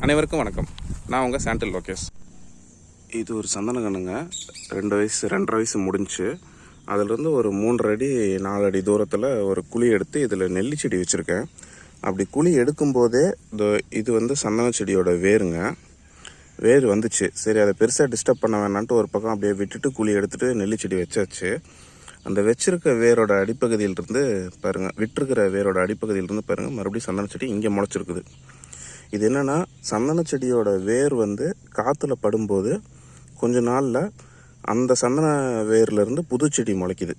அனைவருக்கும் வணக்கம். நான் உங்கள் சாண்டில் லோகேஷ். இது ஒரு சந்தன கண்ணுங்க. 2.5 வயசு முடிஞ்சு. அதிலிருந்து ஒரு 3 அடி 4 அடி தூரத்தில் ஒரு குழி எடுத்து இதில் நெல்லி செடி வச்சுருக்கேன். அப்படி குழி எடுக்கும்போதே இது வந்து சந்தன செடியோட வேருங்க. வேர் வந்துச்சு. சரி, அதை பெருசாக டிஸ்டர்ப் பண்ண வேணான்ட்டு ஒரு பக்கம் அப்படியே விட்டுட்டு குழி எடுத்துகிட்டு நெல்லி செடி வச்சாச்சு. அந்த வச்சிருக்க வேரோட அடிப்பகுதியிலிருந்து பாருங்கள், விட்டுருக்கிற வேரோட அடிப்பகுதியிலிருந்து பாருங்கள், மறுபடியும் சந்தன செடி இங்கே முளைச்சிருக்குது. இது என்னென்னா, சந்தன செடியோட வேர் வந்து காற்றுல படும்போது கொஞ்ச நாளில் அந்த சந்தன வேர்லேருந்து புது செடி முளைக்குது.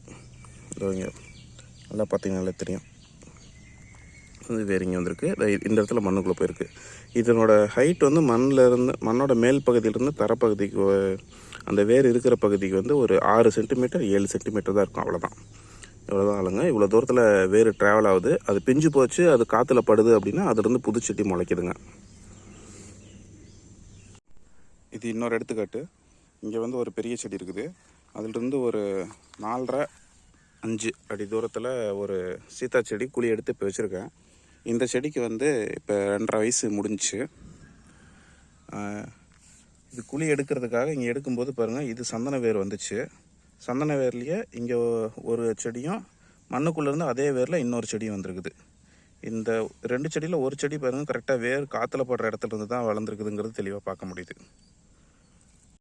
இங்கே நல்லா பார்த்தீங்கன்னாலே தெரியும். வந்து வேர் இங்கே வந்திருக்கு. இந்த இடத்துல மண்ணுக்குள்ளே போயிருக்கு. இதனோட ஹைட் வந்து மண்ணோட மேல் பகுதியிலேருந்து தரப்பகுதிக்கு, அந்த வேர் இருக்கிற பகுதிக்கு வந்து ஒரு 6 சென்டிமீட்டர் 7 சென்டிமீட்டர் தான் இருக்கும். அவ்வளோதான், இவ்வளோதான் ஆளுங்க. இவ்வளோ தூரத்தில் வேர் ட்ராவல் ஆகுது. அது பிஞ்சு போச்சு, அது காற்றுல படுது அப்படின்னா அதுலேருந்து புது செடி முளைக்குதுங்க. இது இன்னொரு எடுத்துக்காட்டு. இங்கே வந்து ஒரு பெரிய செடி இருக்குது. அதிலிருந்து ஒரு 4.5 அடி தூரத்தில் ஒரு சீத்தா செடி குழி எடுத்து இப்போ வச்சுருக்கேன். இந்த செடிக்கு வந்து இப்போ 2.5 வயசு முடிஞ்சிச்சு. இது குழி எடுக்கிறதுக்காக இங்கே எடுக்கும்போது பாருங்கள், இது சந்தன வேர் வந்துச்சு. சந்தன வேர்லேயே இங்கே ஒரு செடியும், மண்ணுக்குள்ளேருந்து அதே வேரில் இன்னொரு செடியும் வந்துருக்குது. இந்த 2 செடியில் ஒரு செடி பாருங்கள், கரெக்டாக வேர் காற்றுல படுற இடத்துல இருந்து தான் வளர்ந்துருக்குதுங்கிறது தெளிவாக பார்க்க முடியுது.